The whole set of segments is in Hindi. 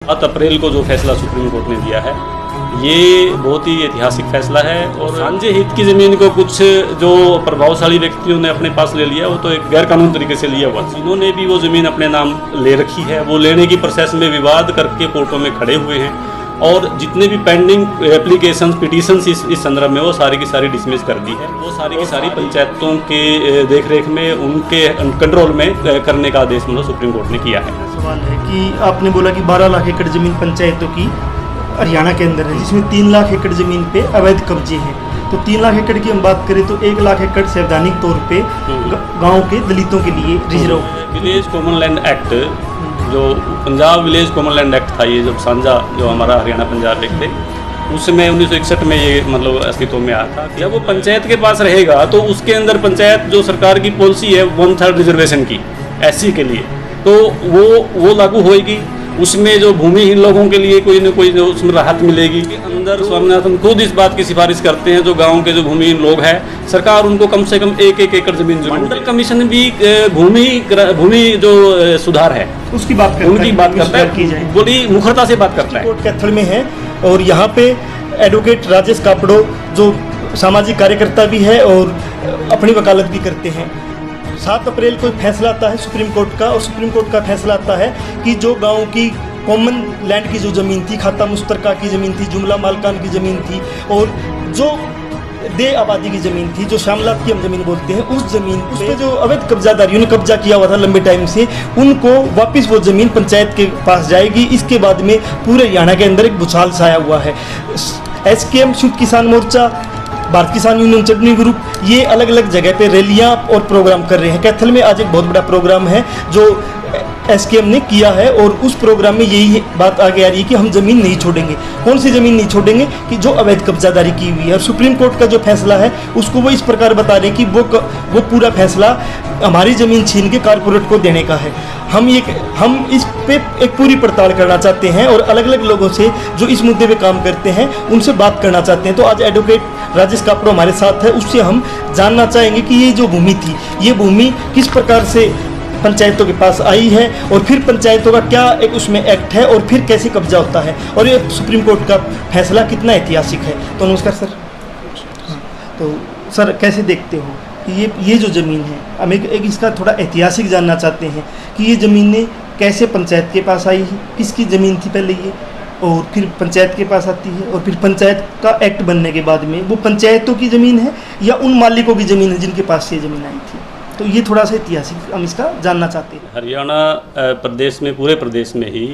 7 अप्रैल को जो फैसला सुप्रीम कोर्ट ने दिया है ये बहुत ही ऐतिहासिक फैसला है और साझे हित की ज़मीन को कुछ जो प्रभावशाली व्यक्तियों ने अपने पास ले लिया वो तो एक गैर कानूनी तरीके से लिया हुआ। जिन्होंने भी वो ज़मीन अपने नाम ले रखी है वो लेने की प्रोसेस में विवाद करके कोर्टों में खड़े हुए हैं और जितने भी पेंडिंग एप्लीकेशंस पिटीशंस इस संदर्भ में वो सारी की सारी डिसमिस कर दी है। वो सारी की सारी पंचायतों के देखरेख में उनके कंट्रोल में करने का आदेश मतलब सुप्रीम कोर्ट ने किया है। सवाल है कि आपने बोला कि 12 लाख एकड़ ज़मीन पंचायतों की हरियाणा के अंदर है, जिसमें 3 लाख एकड़ ज़मीन पे अवैध कब्जे हैं। तो 3 लाख एकड़ की हम बात करें तो 1 लाख एकड़ संवैधानिक तौर पे गाँव के दलितों के लिए reserve. Village common land act जो Punjab village common land act था, ये जब साझा जो हमारा हरियाणा पंजाब एक्ट है उसमें 1961 में ये मतलब अस्तित्व में आया था। जब वो पंचायत के पास रहेगा तो उसके अंदर पंचायत जो सरकार की पॉलिसी है 1/3 रिजर्वेशन की एससी के लिए तो वो लागू होएगी। उसमें जो भूमिहीन लोगों के लिए कोई न कोई उसमें राहत मिलेगी। अंदर स्वामीनाथन खुद इस बात की सिफारिश करते हैं जो गांव के जो भूमिहीन लोग हैं सरकार उनको कम से कम 1-1 एकड़ जमीन मंडल कमीशन भी भूमि जो सुधार है उसकी बात करता है, बड़ी मुखरता से बात करता है। कोर्ट कैथल में है और यहाँ पे एडवोकेट राजेश कापड़ो जो सामाजिक कार्यकर्ता भी है और अपनी वकालत भी करते हैं। 7 अप्रैल को फैसला आता है सुप्रीम कोर्ट का और सुप्रीम कोर्ट का फैसला आता है कि जो गांव की कॉमन लैंड की जो ज़मीन थी, खाता मुश्तरका की ज़मीन थी, जुमला मालकान की ज़मीन थी और जो दे आबादी की ज़मीन थी, जो शामलात की हम ज़मीन बोलते हैं, उस ज़मीन उस पर जो अवैध कब्जादारियों ने कब्जा किया हुआ था लंबे टाइम से, उनको वापस वो ज़मीन पंचायत के पास जाएगी। इसके बाद में पूरे हरियाणा के अंदर एक भूचाल छाया हुआ है। SKM संयुक्त किसान मोर्चा, भारत किसान यूनियन चटनी ग्रुप ये अलग अलग जगह पे रैलियां और प्रोग्राम कर रहे हैं। कैथल में आज एक बहुत बड़ा प्रोग्राम है जो SKM ने किया है और उस प्रोग्राम में यही बात आगे आ रही है कि हम ज़मीन नहीं छोड़ेंगे। कौन सी ज़मीन नहीं छोड़ेंगे कि जो अवैध कब्जादारी की हुई है। और सुप्रीम कोर्ट का जो फैसला है उसको वो इस प्रकार बता रहे हैं कि वो पूरा फैसला हमारी ज़मीन छीन के कारपोरेट को देने का है। हम इस पे एक पूरी पड़ताल करना चाहते हैं और अलग अलग लोगों से जो इस मुद्दे पे काम करते हैं उनसे बात करना चाहते हैं। तो आज एडवोकेट राजेश कापड़ो हमारे साथ है, उससे हम जानना चाहेंगे कि ये जो भूमि थी ये भूमि किस प्रकार से पंचायतों के पास आई है और फिर पंचायतों का क्या एक उसमें एक्ट है और फिर कैसे कब्जा होता है और ये सुप्रीम कोर्ट का फैसला कितना ऐतिहासिक है। तो नमस्कार सर। तो सर कैसे देखते हो कि ये जो ज़मीन है हम एक इसका थोड़ा ऐतिहासिक जानना चाहते हैं कि ये ज़मीनें कैसे पंचायत के पास आई है, किसकी ज़मीन थी पहले ये और फिर पंचायत के पास आती है और फिर पंचायत का एक्ट बनने के बाद में वो पंचायतों की ज़मीन है या उन मालिकों की ज़मीन है जिनके पास ये ज़मीन आई थी। तो ये थोड़ा सा ऐतिहासिक हम इसका जानना चाहते हैं। हरियाणा प्रदेश में पूरे प्रदेश में ही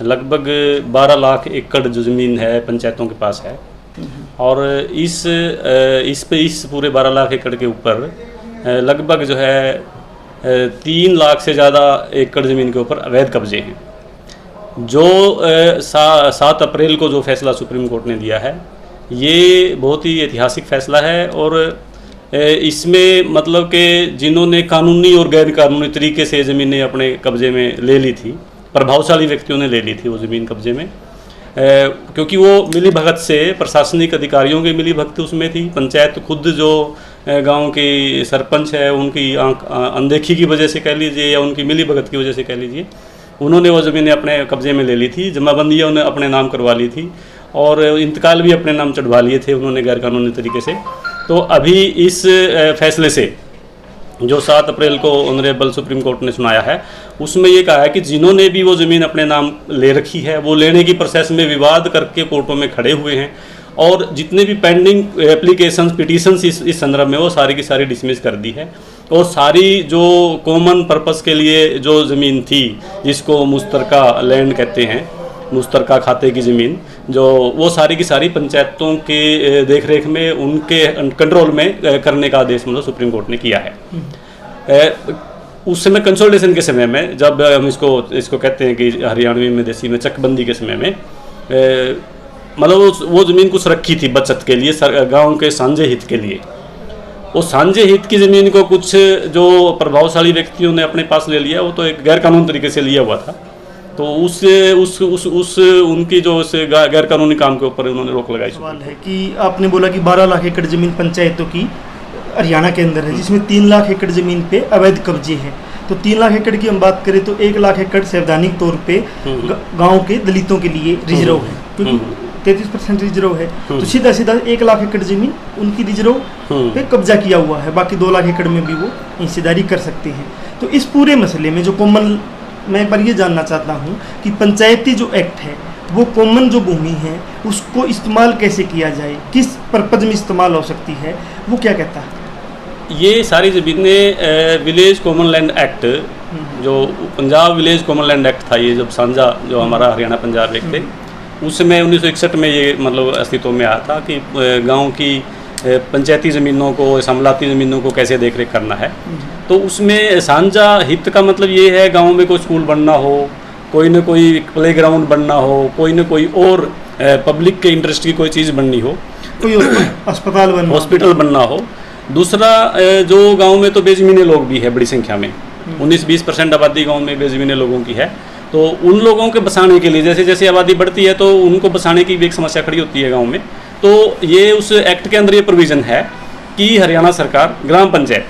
लगभग 12 लाख एकड़ जो ज़मीन है पंचायतों के पास है और इस पूरे 12 लाख एकड़ के ऊपर लगभग जो है 3 लाख से ज़्यादा एकड़ ज़मीन के ऊपर अवैध कब्जे हैं। जो 7 अप्रैल को जो फैसला सुप्रीम कोर्ट ने दिया है ये बहुत ही ऐतिहासिक फैसला है और इसमें मतलब कि जिन्होंने कानूनी और गैर कानूनी तरीके से ज़मीनें अपने कब्जे में ले ली थी, प्रभावशाली व्यक्तियों ने ले ली थी वो ज़मीन कब्जे में, क्योंकि वो मिली भगत से प्रशासनिक अधिकारियों की मिली भगत उसमें थी। पंचायत खुद जो गांव की सरपंच है उनकी अनदेखी की वजह से कह लीजिए या उनकी मिली भगत की वजह से कह लीजिए, उन्होंने वो ज़मीनें अपने कब्जे में ले ली थी। जमाबंदियाँ उन्हें अपने नाम करवा ली थी और इंतकाल भी अपने नाम चढ़वा लिए थे उन्होंने गैर कानूनी तरीके से। तो अभी इस फैसले से जो 7 अप्रैल को ऑनरेबल सुप्रीम कोर्ट ने सुनाया है उसमें ये कहा है कि जिन्होंने भी वो ज़मीन अपने नाम ले रखी है वो लेने की प्रोसेस में विवाद करके कोर्टों में खड़े हुए हैं और जितने भी पेंडिंग एप्लीकेशंस पिटीशंस इस संदर्भ में वो सारी की सारी डिसमिस कर दी है और सारी जो कॉमन पर्पस के लिए जो ज़मीन थी जिसको मुश्तरका लैंड कहते हैं, मुश्तरका खाते की ज़मीन, जो वो सारी की सारी पंचायतों के देखरेख में उनके कंट्रोल में करने का आदेश मतलब सुप्रीम कोर्ट ने किया है। उस समय कंसोलिडेशन के समय में जब हम इसको कहते हैं कि हरियाणवी में देसी में चकबंदी के समय में मतलब वो ज़मीन कुछ रखी थी बचत के लिए गाँव के साझे हित के लिए। वो साझे हित की ज़मीन को कुछ जो प्रभावशाली व्यक्तियों ने अपने पास ले लिया वो तो एक गैर कानूनी तरीके से लिया हुआ था। तो उस उनकी जो गैर कानूनी काम के ऊपर उन्होंने रोक लगाई। सवाल है कि आपने बोला कि 12 लाख एकड़ ज़मीन पंचायतों की हरियाणा के अंदर है, जिसमें 3 लाख एकड़ ज़मीन पे अवैध कब्जे हैं। तो 3 लाख एकड़ की हम बात करें तो 1 लाख एकड़ सैद्धांतिक तौर पे गांव के दलितों के लिए रिजर्व है, क्योंकि 33% रिजर्व है। तो सीधा सीधा 1 लाख एकड़ जमीन उनकी रिजर्व पे कब्जा किया हुआ है, बाकी 2 लाख एकड़ में भी वो हिस्सेदारी कर सकते हैं। तो इस पूरे मसले में जो कॉमन, मैं एक बार ये जानना चाहता हूँ कि पंचायती जो एक्ट है वो कॉमन जो भूमि है उसको इस्तेमाल कैसे किया जाए, किस पर्पज में इस्तेमाल हो सकती है, वो क्या कहता है? ये सारी ज़मीनें विलेज कॉमन लैंड एक्ट, जो Punjab village common land act था, ये जब साझा जो हमारा हरियाणा पंजाब एक थे, उसमें 1961 में ये मतलब अस्तित्व में आया था कि गांव की पंचायती ज़मीनों को, समलाती ज़मीनों को कैसे देख रेख करना है। तो उसमें साझा हित का मतलब ये है गांव में कोई स्कूल बनना हो, कोई न कोई प्लेग्राउंड बनना हो, कोई न कोई और पब्लिक के इंटरेस्ट की कोई चीज़ बननी हो, कोई अस्पताल बनना, हॉस्पिटल बनना हो। दूसरा, जो गांव में तो बेज़मीने लोग भी है बड़ी संख्या में, 19-20% आबादी गांव में बेज़मीने लोगों की है। तो उन लोगों के बसाने के लिए, जैसे जैसे आबादी बढ़ती है तो उनको बसाने की भी एक समस्या खड़ी होती है गांव में। तो ये उस एक्ट के अंदर ये प्रोविज़न है कि हरियाणा सरकार ग्राम पंचायत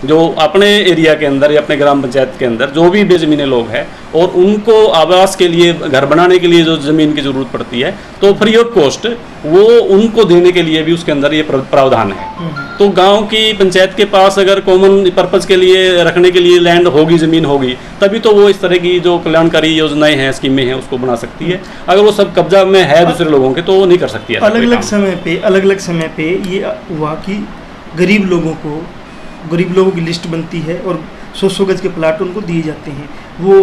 जो अपने एरिया के अंदर या अपने ग्राम पंचायत के अंदर जो भी बेज़मीने लोग हैं और उनको आवास के लिए, घर बनाने के लिए जो ज़मीन की ज़रूरत पड़ती है, तो फ्री ऑफ कॉस्ट वो उनको देने के लिए भी उसके अंदर ये प्रावधान है। तो गांव की पंचायत के पास अगर कॉमन पर्पज़ के लिए रखने के लिए लैंड होगी, ज़मीन होगी, तभी तो वो इस तरह की जो कल्याणकारी योजनाएं हैं, स्कीमें हैं, उसको बना सकती है। अगर वो सब कब्जा में है दूसरे लोगों के तो वो नहीं कर सकती है। अलग अलग समय पे ये हुआ कि गरीब लोगों की लिस्ट बनती है और 100 गज के प्लाट उनको दिए जाते हैं। वो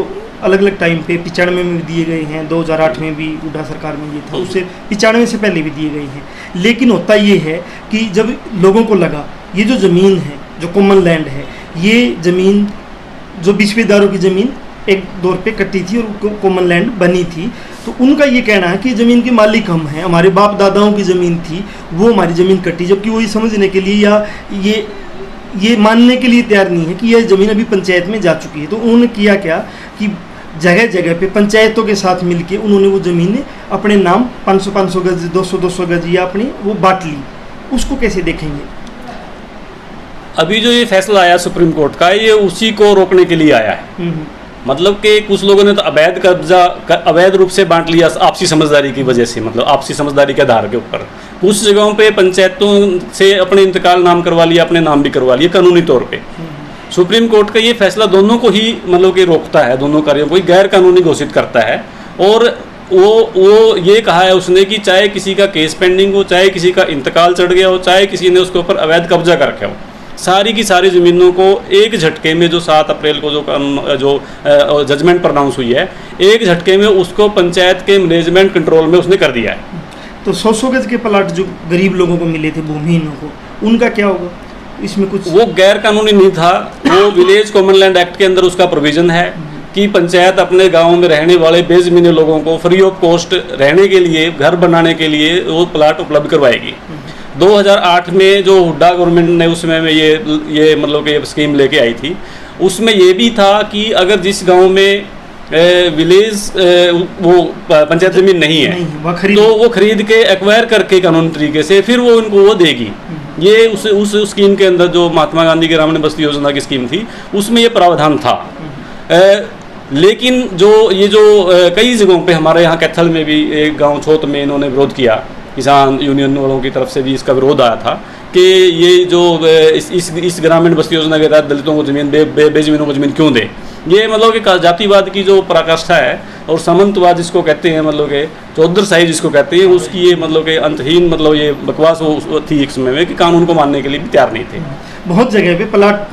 अलग अलग टाइम पे 95 में भी दिए गए हैं, 2008 में भी हुड्डा सरकार में ये था, उससे 95 से पहले भी दिए गए हैं। लेकिन होता ये है कि जब लोगों को लगा ये जो ज़मीन है, जो कॉमन लैंड है, ये ज़मीन जो बिस्वेदारों की ज़मीन एक दौर पे कटी थी और कॉमन लैंड बनी थी, तो उनका ये कहना है कि ज़मीन के मालिक हम हैं, हमारे बाप दादाओं की ज़मीन थी, वो हमारी ज़मीन कटी, जबकि वो ये समझने के लिए या ये मानने के लिए तैयार नहीं है कि यह ज़मीन अभी पंचायत में जा चुकी है। तो उन्होंने किया क्या कि जगह जगह पे पंचायतों के साथ मिलके उन्होंने वो ज़मीनें अपने नाम 500 गज, 200 गज या अपनी वो बांट ली। उसको कैसे देखेंगे? अभी जो ये फैसला आया सुप्रीम कोर्ट का, ये उसी को रोकने के लिए आया है। मतलब कि कुछ लोगों ने तो अवैध कब्जा अवैध रूप से बांट लिया आपसी समझदारी की वजह से, मतलब आपसी समझदारी के आधार के ऊपर। कुछ जगहों पे पंचायतों से अपने इंतकाल नाम करवा लिया, अपने नाम भी करवा लिया कानूनी तौर पे। सुप्रीम कोर्ट का ये फैसला दोनों को ही मतलब कि रोकता है, दोनों कार्यों को गैर कानूनी घोषित करता है। और वो ये कहा है उसने कि चाहे किसी का केस पेंडिंग हो, चाहे किसी का इंतकाल चढ़ गया हो, चाहे किसी ने उसके ऊपर अवैध कब्जा कर रखा हो, सारी की सारी ज़मीनों को एक झटके में, जो 7 अप्रैल को जो जजमेंट प्रोनाउंस हुई है, एक झटके में उसको पंचायत के मैनेजमेंट कंट्रोल में उसने कर दिया है। तो 100 गज के प्लाट जो गरीब लोगों को मिले थे, भूमिहीनों को, उनका क्या होगा? इसमें कुछ वो गैर कानूनी नहीं था, वो विलेज कॉमन लैंड एक्ट के अंदर उसका प्रोविज़न है कि पंचायत अपने गांव में रहने वाले बेज़मीने लोगों को फ्री ऑफ कॉस्ट रहने के लिए, घर बनाने के लिए वो प्लाट उपलब्ध करवाएगी। 2008 में जो हुड्डा गवर्नमेंट ने उसमें में ये मतलब कि स्कीम लेके आई थी, उसमें ये भी था कि अगर जिस गांव में विलेज वो पंचायत ज़मीन नहीं है तो वो खरीद के एक्वायर करके कानूनी तरीके से फिर वो उनको वो देगी। ये उस स्कीम के अंदर जो महात्मा गांधी ग्रामीण बस्ती योजना की स्कीम थी, उसमें ये प्रावधान था। लेकिन जो कई जगहों पे, हमारे यहाँ कैथल में भी एक गाँव छोत में इन्होंने विरोध किया, किसान यूनियन वालों की तरफ से भी इसका विरोध आया था कि ये जो इस ग्रामीण बस्ती योजना के तहत दलितों को ज़मीन बेज़मीनों को ज़मीन क्यों दे। ये मतलब कि जातिवाद की जो पराकाष्ठा है और सामंतवाद जिसको कहते हैं, मतलब कि चौधरशाही जिसको कहते हैं, उसकी ये मतलब कि अंतहीन मतलब ये बकवास वो थी एक समय में कि कानून को मानने के लिए भी तैयार नहीं थे। बहुत जगह पे प्लाट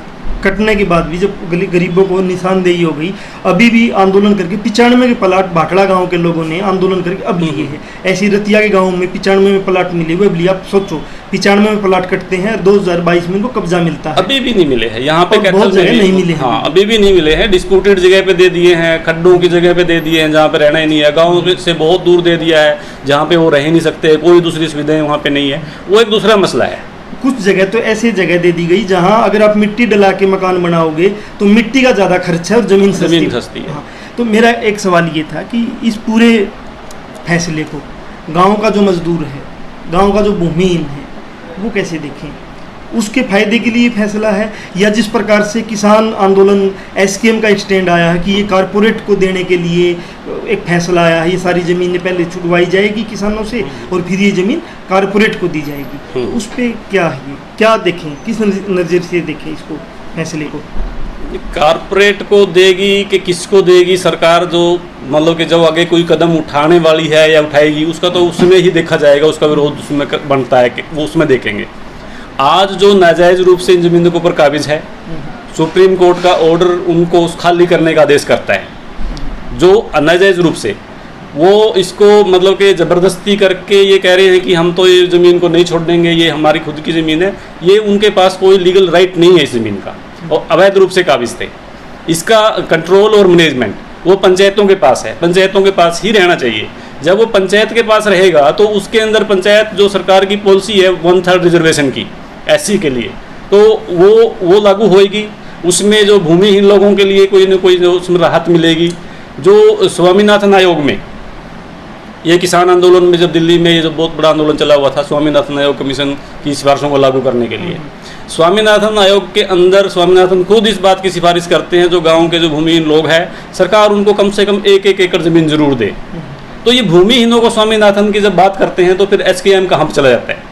कटने के बाद भी जब गरीबों को निशानदेही हो गई, अभी भी आंदोलन करके 95 के प्लाट भाटड़ा गांव के लोगों ने आंदोलन करके अब लिए हैं। ऐसी रतिया के गांव में 95 में प्लाट मिले हुए, अब लिए। आप सोचो 95 में प्लाट कटते हैं, 2022 में इनको कब्जा मिलता है। अभी भी नहीं मिले हैं यहाँ पे, बहुत जगह नहीं मिले हैं। हाँ, अभी भी नहीं मिले हैं। डिस्प्यूटेड जगह पे दे दिए हैं, खड्डों की जगह पे दे दिए हैं जहाँ पे रहना ही नहीं है, गाँव से बहुत दूर दे दिया है जहाँ पे वो रह ही नहीं सकते, कोई दूसरी सुविधाएं वहाँ पे नहीं है। वो एक दूसरा मसला है। कुछ जगह तो ऐसी जगह दे दी गई जहां अगर आप मिट्टी डला के मकान बनाओगे तो मिट्टी का ज़्यादा खर्च है और ज़मीन सस्ती है। हाँ, तो मेरा एक सवाल ये था कि इस पूरे फैसले को गांव का जो मजदूर है, गांव का जो भूमिहीन है, वो कैसे देखें? उसके फायदे के लिए फैसला है, या जिस प्रकार से किसान आंदोलन एसकेएम का एक स्टैंड आया है कि ये कारपोरेट को देने के लिए एक फैसला आया है, ये सारी ज़मीनें पहले छुड़वाई जाएगी किसानों से और फिर ये ज़मीन कारपोरेट को दी जाएगी, तो उस पर क्या है, क्या देखें, किस नज़र से देखें इसको फैसले को? कारपोरेट को देगी कि किसको देगी सरकार, जो मतलब कि जब आगे कोई कदम उठाने वाली है या उठाएगी उसका तो उसमें ही देखा जाएगा, उसका विरोध उसमें बनता है कि वो उसमें देखेंगे। आज जो नाजायज़ रूप से इन ज़मीनों के ऊपर काबिज है, सुप्रीम कोर्ट का ऑर्डर उनको खाली करने का आदेश करता है। जो नाजायज़ रूप से वो इसको मतलब कि ज़बरदस्ती करके ये कह रहे हैं कि हम तो ये ज़मीन को नहीं छोड़ देंगे, ये हमारी खुद की ज़मीन है, ये उनके पास कोई लीगल राइट नहीं है इस ज़मीन का, और अवैध रूप से काबिज थे। इसका कंट्रोल और मैनेजमेंट वो पंचायतों के पास है, पंचायतों के पास ही रहना चाहिए। जब वो पंचायत के पास रहेगा तो उसके अंदर पंचायत जो सरकार की पॉलिसी है 1/3 रिजर्वेशन की एससी के लिए, तो वो लागू होएगी। उसमें जो भूमिहीन लोगों के लिए कोई न कोई जो उसमें राहत मिलेगी। जो स्वामीनाथन आयोग में ये किसान आंदोलन में जब दिल्ली में ये जो बहुत बड़ा आंदोलन चला हुआ था स्वामीनाथन आयोग कमीशन की सिफारिशों को लागू करने के लिए, स्वामीनाथन आयोग के अंदर स्वामीनाथन खुद इस बात की सिफारिश करते हैं जो गाँव के जो भूमिहीन लोग हैं सरकार उनको कम से कम 1-1 एकड़ ज़मीन जरूर दे। तो ये भूमिहीनों को स्वामीनाथन की जब बात करते हैं तो फिर एसकेएम कहाँ पर चला जाता है?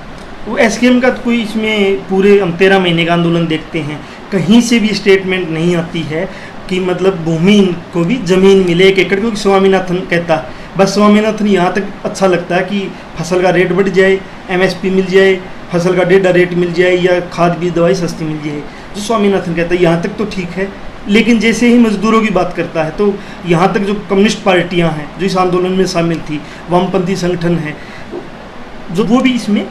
वो एसकेएम का कोई इसमें पूरे हम 13 महीने का आंदोलन देखते हैं, कहीं से भी स्टेटमेंट नहीं आती है कि मतलब भूमिहीन को भी ज़मीन मिले 1 एकड़, क्योंकि स्वामीनाथन कहता है, बस स्वामीनाथन यहाँ तक अच्छा लगता है कि फसल का रेट बढ़ जाए, एमएसपी मिल जाए, फसल का डेढ़ा रेट मिल जाए या खाद बीज दवाई सस्ती मिल जाए, जो स्वामीनाथन कहता है यहाँ तक तो ठीक है। लेकिन जैसे ही मजदूरों की बात करता है तो यहाँ तक जो कम्युनिस्ट पार्टियाँ हैं जो इस आंदोलन में शामिल थी, वामपंथी संगठन है, जो वो भी इसमें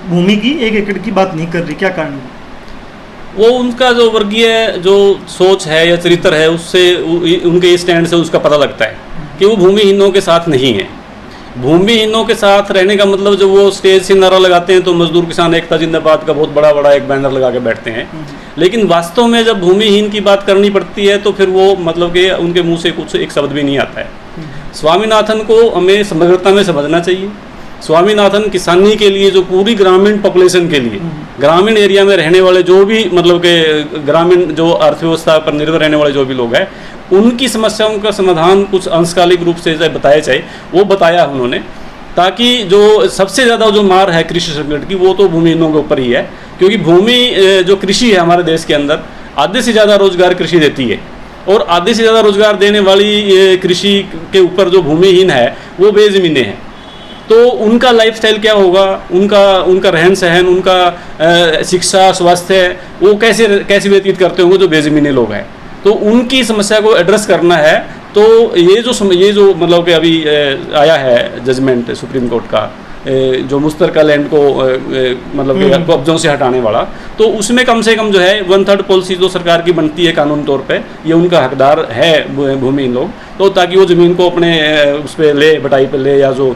भूमि की 1 एकड़ की बात नहीं कर रही, क्या कारण है? वो उनका जो वर्गीय जो सोच है या चरित्र है उससे उनके स्टैंड से उसका पता लगता है कि वो भूमिहीनों के साथ नहीं है। भूमिहीनों के साथ रहने का मतलब जब वो स्टेज से नारा लगाते हैं तो मजदूर किसान एकता जिंदाबाद का बहुत बड़ा एक बैनर लगा के बैठते हैं, लेकिन वास्तव में जब भूमिहीन की बात करनी पड़ती है तो फिर वो मतलब कि उनके मुंह से कुछ एक शब्द भी नहीं आता है। स्वामीनाथन को हमें समग्रता में समझना चाहिए। स्वामीनाथन किसानी के लिए जो पूरी ग्रामीण पॉपुलेशन के लिए, ग्रामीण एरिया में रहने वाले जो भी मतलब के ग्रामीण जो अर्थव्यवस्था पर निर्भर रहने वाले जो भी लोग हैं उनकी समस्याओं का समाधान कुछ अंशकालिक रूप से बताया जाए, वो बताया उन्होंने, ताकि जो सबसे ज़्यादा जो मार है कृषि संकट की वो तो भूमिहीनों के ऊपर ही है, क्योंकि भूमि जो कृषि है हमारे देश के अंदर आधे से ज़्यादा रोजगार कृषि देती है, और आधे से ज़्यादा रोजगार देने वाली कृषि के ऊपर जो भूमिहीन है वो बेज़मीनें हैं। तो उनका लाइफस्टाइल क्या होगा, उनका रहन सहन, उनका शिक्षा स्वास्थ्य वो कैसे व्यतीत करते होंगे जो बेज़मीने लोग हैं। तो उनकी समस्या को एड्रेस करना है। तो ये जो मतलब कि अभी आया है जजमेंट सुप्रीम कोर्ट का जो मुश्तरका लैंड को मतलब कि कब्जों से हटाने वाला, तो उसमें कम से कम जो है 1/3 पॉलिसी जो सरकार की बनती है कानून तौर पे, ये उनका हकदार है भूमिहीन लोग, तो ताकि वो ज़मीन को अपने उस पर ले, बटाई पे ले या जो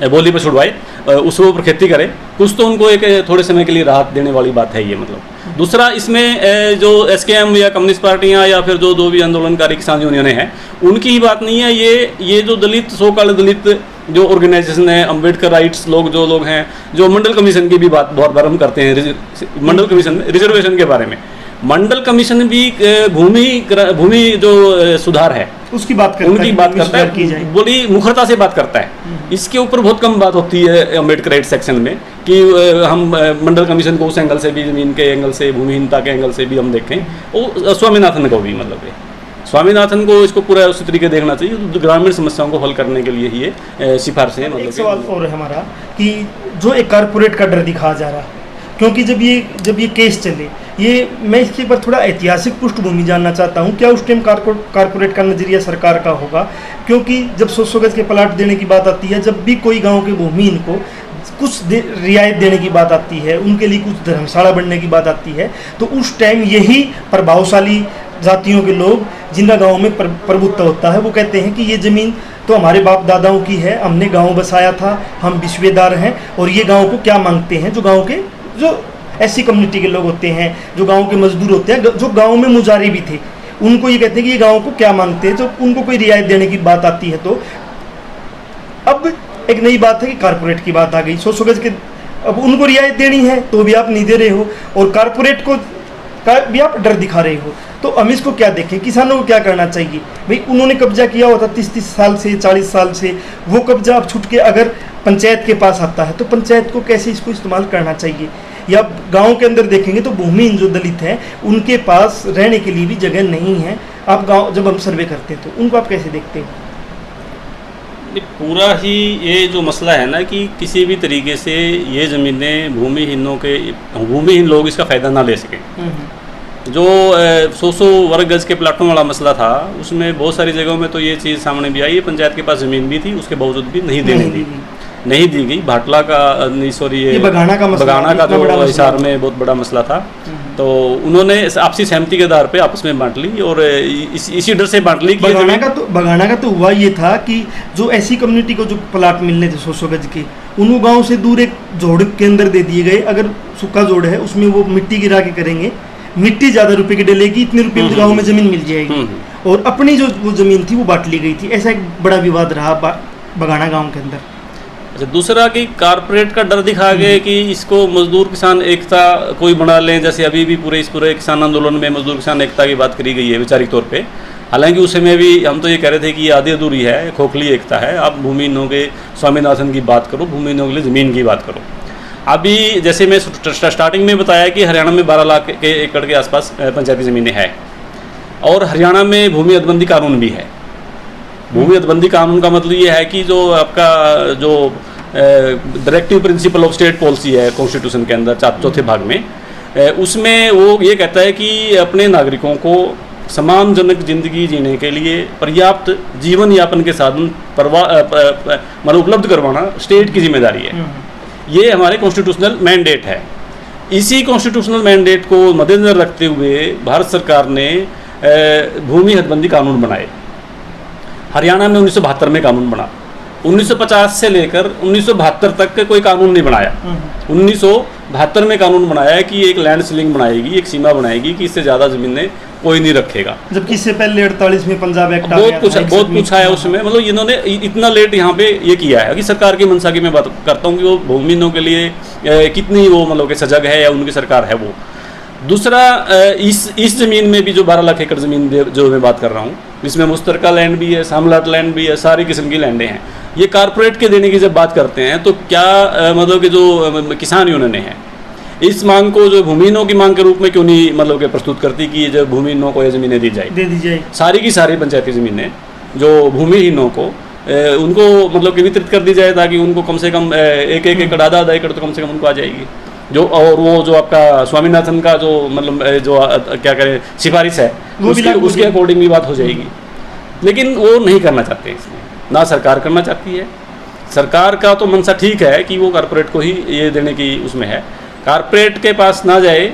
बोली पर छुड़वाए, उस ऊपर खेती करे, कुछ तो उनको एक थोड़े समय के लिए राहत देने वाली बात है ये। मतलब दूसरा इसमें जो एसकेएम या कम्युनिस्ट पार्टियां या फिर जो भी आंदोलनकारी किसान यूनियनें हैं उनकी ही बात नहीं है। ये जो दलित सोकाल दलित जो ऑर्गेनाइजेशन है, अम्बेडकर राइट्स जो लोग हैं, जो मंडल कमीशन की भी बात बहुत बार हम करते हैं, मंडल कमीशन रिजर्वेशन के बारे में, मंडल कमीशन भी भूमि जो सुधार है उसकी बात करता उनकी बात करता है, बड़ी मुखरता से बात करता है। इसके ऊपर बहुत कम बात होती है अम्बेडकर राइट सेक्शन में कि हम मंडल कमीशन को उस एंगल से भी, ज़मीन के एंगल से, भूमिहीनता के एंगल से भी हम देखें। वो स्वामीनाथन को भी मतलब स्वामीनाथन को इसको पूरा उसी तरीके देखना चाहिए, तो ग्रामीण समस्याओं को हल करने के लिए ही ये सिफारिशें। मतलब एक सवाल और है हमारा कि जो एक कारपोरेट का डर दिखाया जा रहा है, क्योंकि जब ये केस चले, ये मैं इसके ऊपर थोड़ा ऐतिहासिक पृष्ठभूमि जानना चाहता हूँ। क्या उस टाइम कारपोरेट का नज़रिया सरकार का होगा? क्योंकि जब 100 गज के प्लाट देने की बात आती है, जब भी कोई गांव के भूमिहीन को कुछ रियायत देने की बात आती है, उनके लिए कुछ धर्मशाला बनने की बात आती है, तो उस टाइम यही प्रभावशाली जातियों के लोग जिनका गाँव में प्रभुत्व होता है वो कहते हैं कि ये ज़मीन तो हमारे बाप दादाओं की है, हमने गाँव बसाया था, हम विश्वेदार हैं, और ये गाँव को क्या मांगते हैं। जो गाँव के जो ऐसी कम्युनिटी के लोग होते हैं, जो गांव के मजदूर होते हैं, जो गांव में मुजारे भी थे, उनको ये कहते हैं कि ये गांव को क्या मांगते हैं। जब उनको कोई रियायत देने की बात आती है तो अब एक नई बात है कि कारपोरेट की बात आ गई। 100 गज के अब उनको रियायत देनी है तो भी आप नहीं दे रहे हो, और कारपोरेट को का भी आप डर दिखा रहे हो। तो हम इसको क्या देखें, किसानों को क्या करना चाहिए भाई? उन्होंने कब्जा किया होता 30-30 साल से, 40 साल से, वो कब्जा अब छूट के अगर पंचायत के पास आता है तो पंचायत को कैसे इसको इस्तेमाल करना चाहिए? या गांव के अंदर देखेंगे तो भूमिहीन जो दलित हैं उनके पास रहने के लिए भी जगह नहीं है। आप गांव जब हम सर्वे करते हैं तो उनको आप कैसे देखते हैं? पूरा ही ये जो मसला है ना कि किसी भी तरीके से ये ज़मीनें भूमिहीन लोग इसका फ़ायदा ना ले सकें। जो 100 वर्ग गज के प्लाटों वाला मसला था, उसमें बहुत सारी जगहों में तो ये चीज़ सामने भी आई है, पंचायत के पास ज़मीन भी थी, उसके बावजूद भी नहीं दी गई। भाटला का ये बगाना का जो हिसार में बहुत बड़ा मसला था, तो उन्होंने आपसी सहमति के आधार पे आपस में बांट ली, और इसी डर से बांट ली कि बगाना का तो हुआ ये था कि जो ऐसी कम्युनिटी को जो प्लाट मिलने थे 100 गज के, उनको गांव से दूर एक जोड़ के अंदर दे दिए गए। अगर सूखा जोड़ है उसमें वो मिट्टी गिरा के करेंगे, मिट्टी ज़्यादा रुपए की डलेगी, इतने रुपए में गाँव में ज़मीन मिल जाएगी, और अपनी जो वो ज़मीन थी वो बांट ली गई थी। ऐसा एक बड़ा विवाद रहा बगाना गाँव के अंदर। अच्छा, दूसरा कि कारपोरेट का डर दिखा गया कि इसको मजदूर किसान एकता कोई बना लें, जैसे अभी भी पूरे किसान आंदोलन में मजदूर किसान एकता की बात करी गई है वैचारिक तौर पे। हालांकि उस समय भी हम तो ये कह रहे थे कि ये आधी अधूरी है, खोखली एकता है। आप भूमिहीनों के स्वामीनाथन की बात करो, भूमिहीनों के लिए ज़मीन की बात करो। अभी जैसे मैं स्टार्टिंग में बताया कि हरियाणा में 12 लाख के एकड़ के आसपास पंचायती ज़मीनें हैं, और हरियाणा में भूमि हदबंदी कानून भी है। भूमि हदबंदी कानून का मतलब ये है कि जो आपका जो directive principle of state policy है कॉन्स्टिट्यूशन के अंदर चौथे भाग में, उसमें वो ये कहता है कि अपने नागरिकों को सम्मानजनक जिंदगी जीने के लिए पर्याप्त जीवन यापन के साधन मतलब उपलब्ध करवाना स्टेट की जिम्मेदारी है। ये हमारे कॉन्स्टिट्यूशनल मैंडेट है। इसी कॉन्स्टिट्यूशनल मैंडेट को मद्देनजर रखते हुए भारत सरकार ने भूमि हदबंदी कानून बनाए। हरियाणा में 1972 में कानून बना, 1950 से लेकर 1972 तक कोई कानून नहीं बनाया। 1972 में कानून बनाया है कि एक लैंड सीलिंग बनाएगी, एक सीमा बनाएगी कि इससे ज़्यादा ज़मीनें कोई नहीं रखेगा। जबकि इससे पहले 48 में पंजाब एक्ट बहुत कुछ आया उसमें। मतलब इन्होंने इतना लेट यहाँ पे ये किया है कि सरकार की मंशा की मैं बात करता हूँ कि वो भूमिहीनों के लिए कितनी वो मतलब कि सजग है या उनकी सरकार है वो। दूसरा, इस ज़मीन में भी जो 12 लाख एकड़ ज़मीन जो मैं बात कर रहा हूँ, इसमें मुश्तरका लैंड भी है, सामलाट लैंड भी है, सारी किस्म की लैंडें हैं। ये कारपोरेट के देने की जब बात करते हैं तो क्या मतलब कि जो किसान यूनियन है इस मांग को जो भूमिहीनों की मांग के रूप में क्यों नहीं मतलब कि प्रस्तुत करती कि जो भूमिहीनों को ये ज़मीनें दे दी जाए। सारी की सारी पंचायती ज़मीनें जो भूमिहीनों को उनको मतलब कि वितरित कर दी जाए, ताकि उनको कम से कम एक एकड़ आधा एकड़ तो कम से कम उनको आ जाएगी। जो और वो जो आपका स्वामीनाथन का जो मतलब जो क्या करें सिफारिश है उसके अकॉर्डिंग भी बात हो जाएगी। लेकिन वो नहीं करना चाहते, इसमें ना सरकार करना चाहती है। सरकार का तो मंशा ठीक है कि वो कारपोरेट को ही ये देने की उसमें है, कारपोरेट के पास ना जाए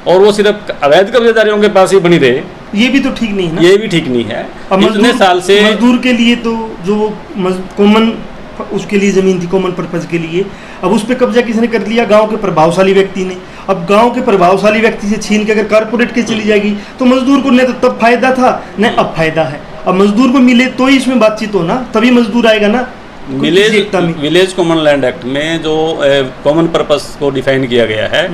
और वो सिर्फ अवैध कब्जेदारियों के पास ही बनी रहे, ये भी तो ठीक नहीं है ना। ये भी ठीक नहीं है। इतने साल से मजदूर के लिए तो जो कॉमन उसके लिए ज़मीन थी, कॉमन पर्पज़ के लिए, अब उस पर कब्जा किसने कर लिया? गांव के प्रभावशाली व्यक्ति ने। अब गांव के प्रभावशाली व्यक्ति से छीन के अगर कारपोरेट के चली जाएगी तो मजदूर को न तो तब फायदा था न अब फायदा है। अब मजदूर को मिले तो ही इसमें बातचीत हो ना, तभी मजदूर आएगा ना। विलेज कॉमन लैंड एक्ट में जो कॉमन पर्पस को डिफाइन किया गया है,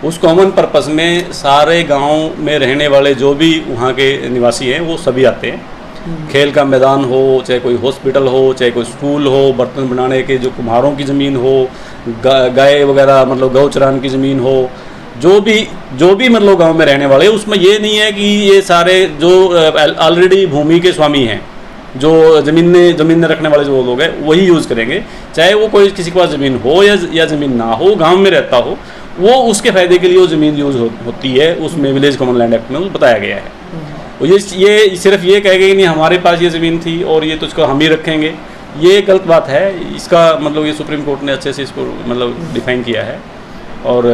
उस कॉमन पर्पस में सारे गांव में रहने वाले जो भी वहाँ के निवासी हैं वो सभी आते हैं। खेल का मैदान हो, चाहे कोई हॉस्पिटल हो, चाहे कोई स्कूल हो, बर्तन बनाने के जो कुम्हारों की ज़मीन हो, गाय वगैरह मतलब गौ चरान की ज़मीन हो, जो भी मतलब गांव में रहने वाले, उसमें ये नहीं है कि ये सारे जो ऑलरेडी भूमि के स्वामी हैं, जो ज़मीन रखने वाले जो लोग हैं वही यूज़ करेंगे। चाहे वो कोई किसी के पास ज़मीन हो या ज़मीन ना हो, गांव में रहता हो, वो उसके फ़ायदे के लिए वो ज़मीन यूज़ होती है। उसमें विलेज कॉमन लैंड एक्ट में बताया गया है। ये सिर्फ ये कहेगा कि नहीं हमारे पास ये ज़मीन थी और ये तुझको हम ही रखेंगे, ये गलत बात है। इसका मतलब ये सुप्रीम कोर्ट ने अच्छे से इसको मतलब डिफ़ाइन किया है, और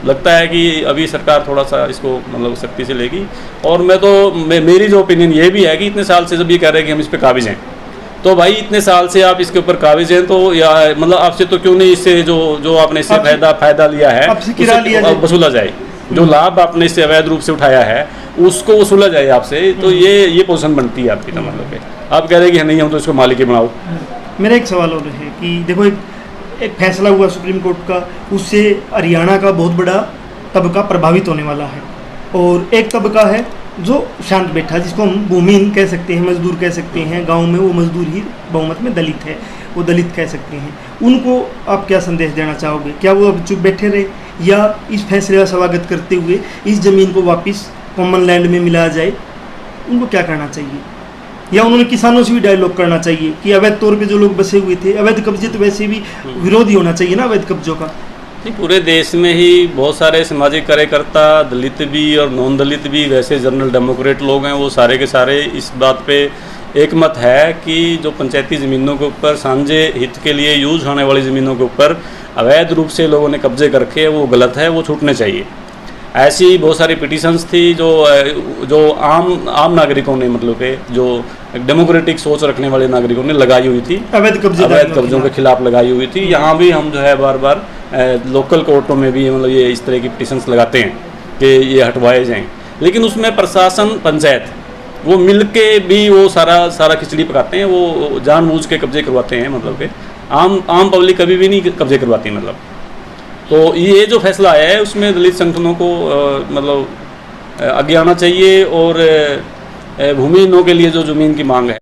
लगता है कि अभी सरकार थोड़ा सा इसको मतलब सख्ती से लेगी। और मेरी जो ओपिनियन ये भी है कि इतने साल से जब ये कह रहे हैं कि हम इस पर काबिज हैं, तो भाई इतने साल से आप इसके ऊपर काबिज हैं तो या मतलब आपसे तो क्यों नहीं इससे जो आपने इससे फ़ायदा लिया है वसूला जाए। जो लाभ आपने इससे अवैध रूप से उठाया है उसको वसूला जाए आपसे। तो ये पोजीशन बनती है आपकी। मतलब आप कह रहे हैं कि नहीं हम तो इसको मालिक ही बनाओ। मेरा एक सवाल और है कि देखो, एक एक फैसला हुआ सुप्रीम कोर्ट का, उससे हरियाणा का बहुत बड़ा तबका प्रभावित होने वाला है। और एक तबका है जो शांत बैठा, जिसको हम भूमिहीन कह सकते हैं, मजदूर कह सकते हैं, गांव में वो मजदूर ही बहुमत में दलित है, वो दलित कह सकते हैं। उनको आप क्या संदेश देना चाहोगे? क्या वो अब चुप बैठे रहे, या इस फैसले का स्वागत करते हुए इस ज़मीन को वापस कॉमन लैंड में मिलाया जाए? उनको क्या करना चाहिए? या उन्होंने किसानों से भी डायलॉग करना चाहिए कि अवैध तौर पे जो लोग बसे हुए थे, अवैध कब्जे तो वैसे भी विरोध ही होना चाहिए ना अवैध कब्जों का। पूरे देश में ही बहुत सारे सामाजिक कार्यकर्ता, दलित भी और नॉन दलित भी, वैसे जनरल डेमोक्रेट लोग हैं, वो सारे के सारे इस बात पे एक मत है कि जो पंचायती ज़मीनों के ऊपर साझे हित के लिए यूज़ होने वाली ज़मीनों के ऊपर अवैध रूप से लोगों ने कब्जे करके वो गलत है, वो छूटने चाहिए। ऐसी बहुत सारी पिटीशंस थी जो आम नागरिकों ने, मतलब कि जो डेमोक्रेटिक सोच रखने वाले नागरिकों ने लगाई हुई थी, अवैध कब्जों के खिलाफ लगाई हुई थी। यहाँ भी हम जो है बार बार लोकल कोर्टों में भी मतलब ये इस तरह की पिटीशंस लगाते हैं कि ये हटवाए जाएं, लेकिन उसमें प्रशासन, पंचायत वो मिल के भी वो सारा खिचड़ी पकाते हैं, वो जानबूझ के कब्जे करवाते हैं। मतलब कि आम पब्लिक कभी भी नहीं कब्जे करवाती। मतलब तो ये जो फैसला आया है उसमें दलित संगठनों को मतलब आगे आना चाहिए और भूमिहीनों के लिए जो ज़मीन की मांग है